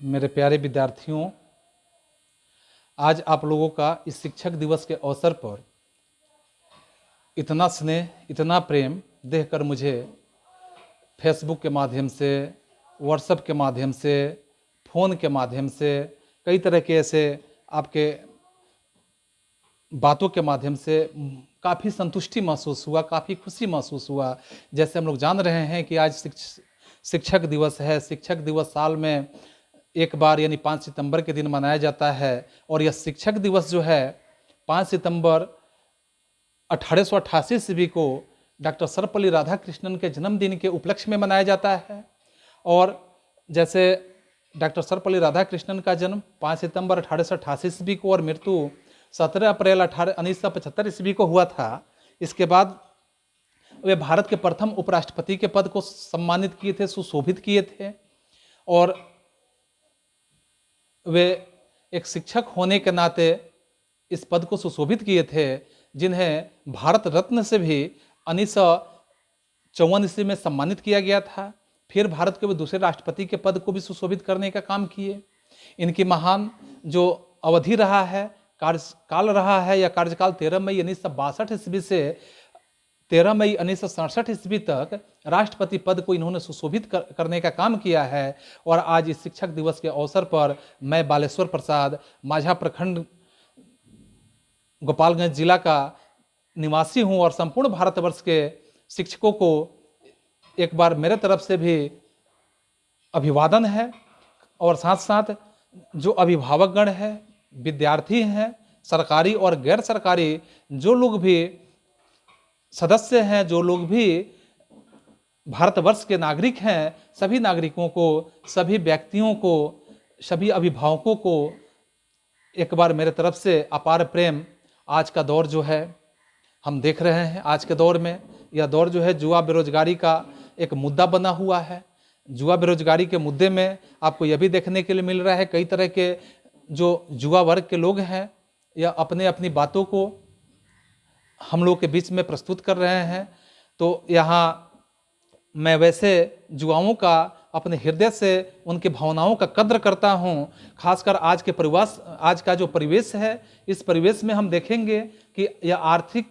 मेरे प्यारे विद्यार्थियों, आज आप लोगों का इस शिक्षक दिवस के अवसर पर इतना स्नेह, इतना प्रेम देखकर मुझे फेसबुक के माध्यम से, व्हाट्सएप के माध्यम से, फ़ोन के माध्यम से, कई तरह के ऐसे आपके बातों के माध्यम से काफ़ी संतुष्टि महसूस हुआ, काफ़ी खुशी महसूस हुआ। जैसे हम लोग जान रहे हैं कि आज शिक्षक दिवस है। शिक्षक दिवस साल में एक बार यानी 5 सितंबर के दिन मनाया जाता है और यह शिक्षक दिवस जो है 5 सितंबर 1888 ईस्वी को डॉक्टर सर्वपल्ली राधाकृष्णन के जन्मदिन के उपलक्ष्य में मनाया जाता है। और जैसे डॉक्टर सर्वपल्ली राधाकृष्णन का जन्म 5 सितंबर 1888 ईस्वी को और मृत्यु 17 अप्रैल 1975 ईस्वी को हुआ था। इसके बाद वे भारत के प्रथम उपराष्ट्रपति के पद को सम्मानित किए थे, सुशोभित किए थे। और वे एक शिक्षक होने के नाते इस पद को सुशोभित किए थे, जिन्हें भारत रत्न से भी 1954 ईस्वी में सम्मानित किया गया था। फिर भारत के वे दूसरे राष्ट्रपति के पद को भी सुशोभित करने का काम किए। इनकी महान जो अवधि रहा है, कार्यकाल रहा है, या कार्यकाल 13 मई 1962 ईस्वी से 13 मई 1967 ईस्वी तक राष्ट्रपति पद को इन्होंने सुशोभित करने का काम किया है। और आज इस शिक्षक दिवस के अवसर पर मैं बालेश्वर प्रसाद, माझा प्रखंड, गोपालगंज जिला का निवासी हूं और संपूर्ण भारतवर्ष के शिक्षकों को एक बार मेरे तरफ से भी अभिवादन है। और साथ साथ जो अभिभावकगण हैं, विद्यार्थी हैं, सरकारी और गैर सरकारी जो लोग भी सदस्य हैं, जो लोग भी भारतवर्ष के नागरिक हैं, सभी नागरिकों को, सभी व्यक्तियों को, सभी अभिभावकों को एक बार मेरे तरफ से अपार प्रेम। आज का दौर जो है हम देख रहे हैं, आज के दौर में यह दौर जो है जुआ बेरोजगारी का एक मुद्दा बना हुआ है। जुआ बेरोजगारी के मुद्दे में आपको यह भी देखने के लिए मिल रहा है, कई तरह के जो जुआ वर्ग के लोग हैं या अपने अपनी बातों को हम लोग के बीच में प्रस्तुत कर रहे हैं। तो यहाँ मैं वैसे जुआओं का अपने हृदय से उनकी भावनाओं का कद्र करता हूँ। खासकर आज का जो परिवेश है, इस परिवेश में हम देखेंगे कि यह आर्थिक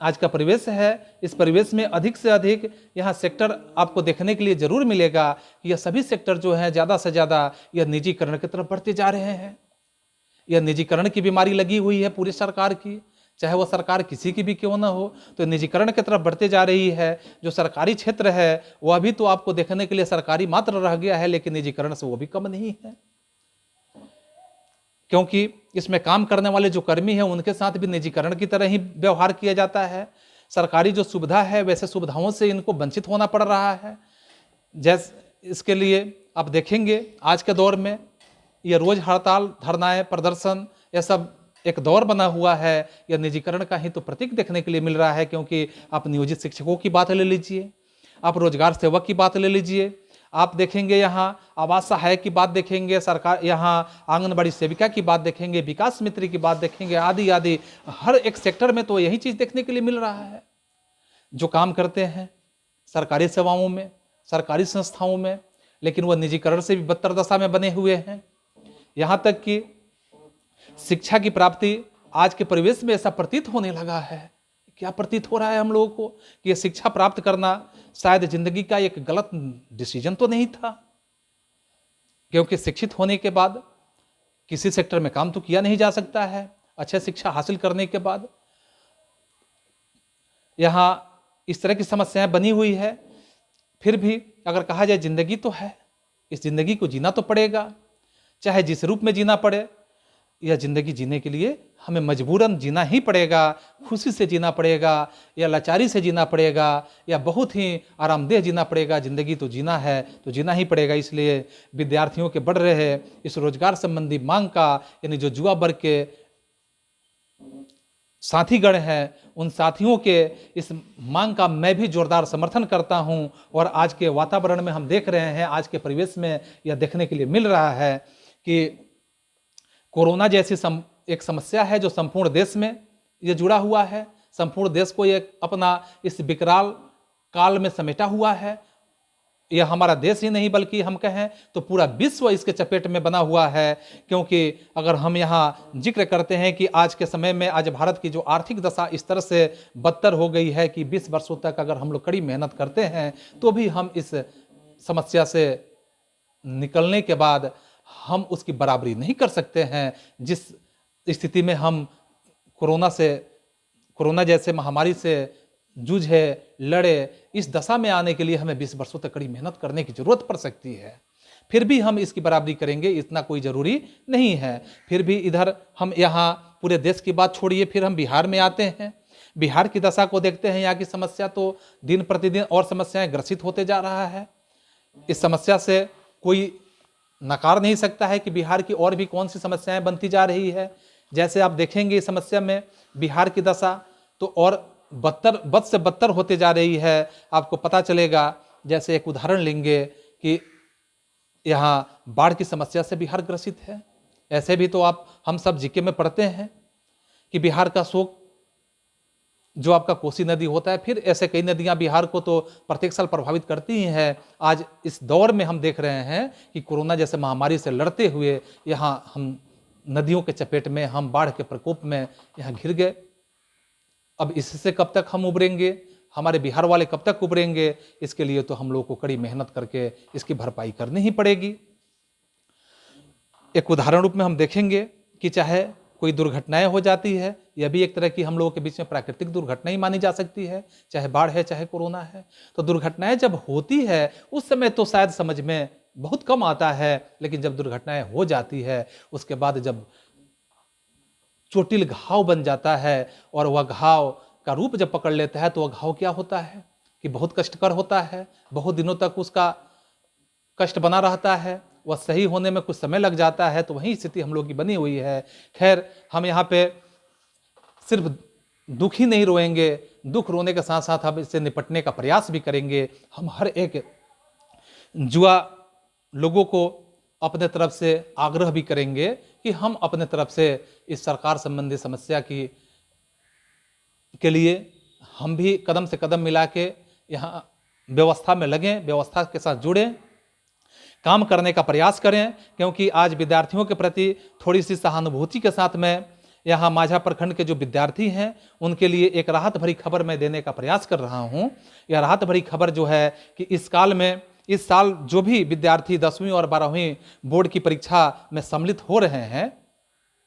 आज का परिवेश है। इस परिवेश में अधिक से अधिक यहाँ सेक्टर आपको देखने के लिए जरूर मिलेगा कि यह सभी सेक्टर जो हैं ज़्यादा से ज़्यादा यह निजीकरण की तरफ बढ़ते जा रहे हैं। यह निजीकरण की बीमारी लगी हुई है पूरी सरकार की, चाहे वह सरकार किसी की भी क्यों ना हो, तो निजीकरण की तरफ बढ़ते जा रही है। जो सरकारी क्षेत्र है वह भी तो आपको देखने के लिए सरकारी मात्र रह गया है, लेकिन निजीकरण से वो भी कम नहीं है, क्योंकि इसमें काम करने वाले जो कर्मी हैं उनके साथ भी निजीकरण की तरह ही व्यवहार किया जाता है। सरकारी जो सुविधा है वैसे सुविधाओं से इनको वंचित होना पड़ रहा है। जैसे इसके लिए आप देखेंगे आज के दौर में ये रोज हड़ताल, धरनाएं, प्रदर्शन, यह सब एक दौर बना हुआ है। यह निजीकरण का ही तो प्रतीक देखने के लिए मिल रहा है, क्योंकि आप नियोजित शिक्षकों की बात ले लीजिए, आप रोजगार सेवक की बात ले लीजिए, आप देखेंगे यहाँ आवास सहायक की बात देखेंगे, सरकार यहाँ आंगनबाड़ी सेविका की बात देखेंगे, विकास मित्र की बात देखेंगे, आदि आदि। हर एक सेक्टर में तो यही चीज़ देखने के लिए मिल रहा है। जो काम करते हैं सरकारी सेवाओं में, सरकारी संस्थाओं में, लेकिन वह निजीकरण से भी बदतर दशा में बने हुए हैं। यहाँ तक कि शिक्षा की प्राप्ति आज के परिवेश में ऐसा प्रतीत होने लगा है। क्या प्रतीत हो रहा है हम लोगों को कि यह शिक्षा प्राप्त करना शायद जिंदगी का एक गलत डिसीजन तो नहीं था, क्योंकि शिक्षित होने के बाद किसी सेक्टर में काम तो किया नहीं जा सकता है। अच्छे शिक्षा हासिल करने के बाद यहाँ इस तरह की समस्याएं बनी हुई है। फिर भी अगर कहा जाए जिंदगी तो है, इस जिंदगी को जीना तो पड़ेगा, चाहे जिस रूप में जीना पड़े। यह जिंदगी जीने के लिए हमें मजबूरन जीना ही पड़ेगा, खुशी से जीना पड़ेगा, या लाचारी से जीना पड़ेगा, या बहुत ही आरामदेह जीना पड़ेगा। जिंदगी तो जीना है तो जीना ही पड़ेगा। इसलिए विद्यार्थियों के बढ़ रहे इस रोजगार संबंधी मांग का, यानी जो युवा वर्ग के साथीगण हैं, उन साथियों के इस मांग का मैं भी जोरदार समर्थन करता हूं। और आज के वातावरण में हम देख रहे हैं, आज के परिवेश में यह देखने के लिए मिल रहा है कि कोरोना जैसी एक समस्या है जो संपूर्ण देश में ये जुड़ा हुआ है, संपूर्ण देश को ये अपना इस विकराल काल में समेटा हुआ है। यह हमारा देश ही नहीं बल्कि हम कहें तो पूरा विश्व इसके चपेट में बना हुआ है। क्योंकि अगर हम यहाँ जिक्र करते हैं कि आज के समय में आज भारत की जो आर्थिक दशा इस तरह से बदतर हो गई है कि 20 वर्षों तक अगर हम लोग कड़ी मेहनत करते हैं तो भी हम इस समस्या से निकलने के बाद हम उसकी बराबरी नहीं कर सकते हैं। जिस स्थिति में हम कोरोना जैसे महामारी से जूझे लड़े, इस दशा में आने के लिए हमें 20 वर्षों तक कड़ी मेहनत करने की जरूरत पड़ सकती है। फिर भी हम इसकी बराबरी करेंगे इतना कोई ज़रूरी नहीं है। फिर भी इधर हम यहाँ पूरे देश की बात छोड़िए, फिर हम बिहार में आते हैं। बिहार की दशा को देखते हैं। यहाँ की समस्या तो दिन प्रतिदिन और समस्याएं ग्रसित होते जा रहा है। इस समस्या से कोई नकार नहीं सकता है कि बिहार की और भी कौन सी समस्याएं बनती जा रही है। जैसे आप देखेंगे इस समस्या में बिहार की दशा तो और बद से बदतर होते जा रही है। आपको पता चलेगा, जैसे एक उदाहरण लेंगे कि यहाँ बाढ़ की समस्या से बिहार ग्रसित है। ऐसे भी तो हम सब जीके में पढ़ते हैं कि बिहार का शोक जो आपका कोसी नदी होता है, फिर ऐसे कई नदियां बिहार को तो प्रत्येक साल प्रभावित करती ही हैं। आज इस दौर में हम देख रहे हैं कि कोरोना जैसे महामारी से लड़ते हुए यहाँ हम नदियों के चपेट में, हम बाढ़ के प्रकोप में यहाँ घिर गए। अब इससे कब तक हम उबरेंगे, हमारे बिहार वाले कब तक उबरेंगे? इसके लिए तो हम लोगों को कड़ी मेहनत करके इसकी भरपाई करनी ही पड़ेगी। एक उदाहरण रूप में हम देखेंगे कि चाहे कोई दुर्घटनाएं हो जाती है, यह भी एक तरह की हम लोगों के बीच में प्राकृतिक दुर्घटना ही मानी जा सकती है, चाहे बाढ़ है चाहे कोरोना है। तो दुर्घटनाएं जब होती है उस समय तो शायद समझ में बहुत कम आता है, लेकिन जब दुर्घटनाएं हो जाती है उसके बाद जब चोटिल घाव बन जाता है और वह घाव का रूप जब पकड़ लेता है तो वह घाव क्या होता है कि बहुत कष्टकर होता है। बहुत दिनों तक उसका कष्ट बना रहता है, वह सही होने में कुछ समय लग जाता है। तो वही स्थिति हम लोग की बनी हुई है। खैर, हम यहाँ पे सिर्फ दुख ही नहीं रोएंगे, दुख रोने के साथ साथ हम इससे निपटने का प्रयास भी करेंगे। हम हर एक जुआ लोगों को अपने तरफ से आग्रह भी करेंगे कि हम अपने तरफ से इस सरकार संबंधी समस्या के लिए हम भी कदम से कदम मिला के यहाँ व्यवस्था में लगें, व्यवस्था के साथ जुड़ें, काम करने का प्रयास करें। क्योंकि आज विद्यार्थियों के प्रति थोड़ी सी सहानुभूति के साथ में यहाँ माझा प्रखंड के जो विद्यार्थी हैं उनके लिए एक राहत भरी खबर मैं देने का प्रयास कर रहा हूँ। यह राहत भरी खबर जो है कि इस साल जो भी विद्यार्थी 10वीं और 12वीं बोर्ड की परीक्षा में सम्मिलित हो रहे हैं,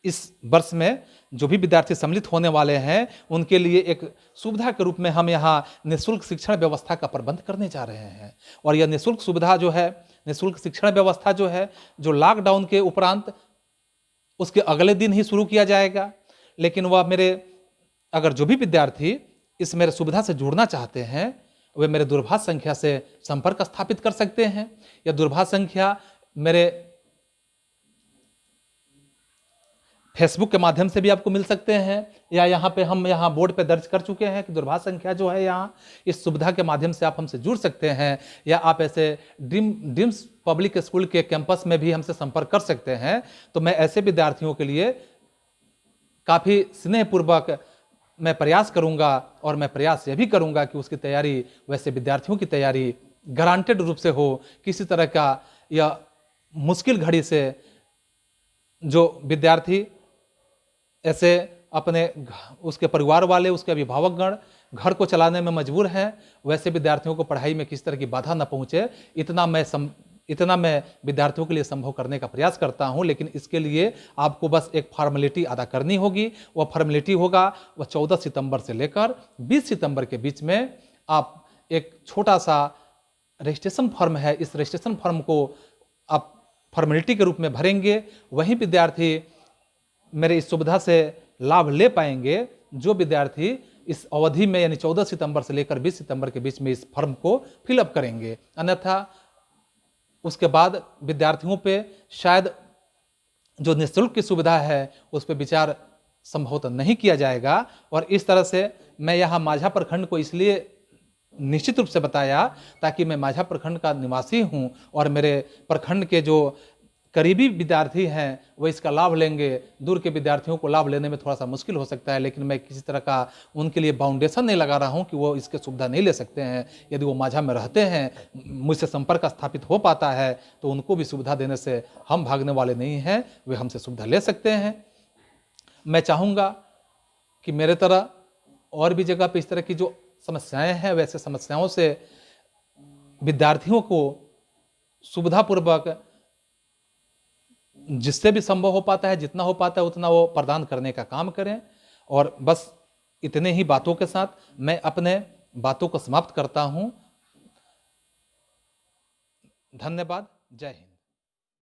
इस वर्ष में जो भी विद्यार्थी सम्मिलित होने वाले हैं उनके लिए एक सुविधा के रूप में हम यहाँ निःशुल्क शिक्षण व्यवस्था का प्रबंध करने जा रहे हैं। और यह निःशुल्क सुविधा जो है, निःशुल्क शिक्षण व्यवस्था जो है, जो लॉकडाउन के उपरांत उसके अगले दिन ही शुरू किया जाएगा। लेकिन वह अगर जो भी विद्यार्थी इस मेरे सुविधा से जुड़ना चाहते हैं वे मेरे दूरभाष संख्या से संपर्क स्थापित कर सकते हैं। यह दूरभाष संख्या मेरे फेसबुक के माध्यम से भी आपको मिल सकते हैं, या यहाँ पे हम बोर्ड पे दर्ज कर चुके हैं कि दूरभाष संख्या जो है यहाँ इस सुविधा के माध्यम से आप हमसे जुड़ सकते हैं। या आप ऐसे ड्रीम्स पब्लिक स्कूल के कैंपस में भी हमसे संपर्क कर सकते हैं। तो मैं ऐसे विद्यार्थियों के लिए काफ़ी स्नेहपूर्वक मैं प्रयास करूंगा, और मैं प्रयास यह भी करूंगा कि उसकी तैयारी वैसे विद्यार्थियों की तैयारी गारंटेड रूप से हो। किसी तरह का या मुश्किल घड़ी से जो विद्यार्थी ऐसे उसके परिवार वाले, उसके अभिभावकगण घर को चलाने में मजबूर हैं, वैसे विद्यार्थियों को पढ़ाई में किस तरह की बाधा न पहुंचे, इतना मैं विद्यार्थियों के लिए संभव करने का प्रयास करता हूं। लेकिन इसके लिए आपको बस एक फॉर्मेलिटी अदा करनी होगी। वह फॉर्मेलिटी होगा, वह 14 सितंबर से लेकर 20 सितंबर के बीच में आप एक छोटा सा रजिस्ट्रेशन फॉर्म है, इस रजिस्ट्रेशन फॉर्म को आप फॉर्मेलिटी के रूप में भरेंगे। वही विद्यार्थी मेरे इस सुविधा से लाभ ले पाएंगे जो विद्यार्थी इस अवधि में यानी 14 सितंबर से लेकर 20 सितंबर के बीच में इस फॉर्म को फिलअप करेंगे। अन्यथा उसके बाद विद्यार्थियों पे शायद जो निःशुल्क की सुविधा है उस पर विचार संभवतः नहीं किया जाएगा। और इस तरह से मैं यहाँ माझा प्रखंड को इसलिए निश्चित रूप से बताया ताकि मैं माझा प्रखंड का निवासी हूँ और मेरे प्रखंड के जो करीबी विद्यार्थी हैं वो इसका लाभ लेंगे। दूर के विद्यार्थियों को लाभ लेने में थोड़ा सा मुश्किल हो सकता है, लेकिन मैं किसी तरह का उनके लिए बाउंडेशन नहीं लगा रहा हूं कि वो इसके सुविधा नहीं ले सकते हैं। यदि वो माझा में रहते हैं, मुझसे संपर्क स्थापित हो पाता है, तो उनको भी सुविधा देने से हम भागने वाले नहीं हैं, वे हमसे सुविधा ले सकते हैं। मैं चाहूँगा कि मेरे तरह और भी जगह पे इस तरह की जो समस्याएं हैं, वैसे समस्याओं से विद्यार्थियों को सुविधापूर्वक जिससे भी संभव हो पाता है, जितना हो पाता है उतना वो प्रदान करने का काम करें। और बस इतने ही बातों के साथ मैं अपने बातों को समाप्त करता हूं। धन्यवाद। जय हिंद।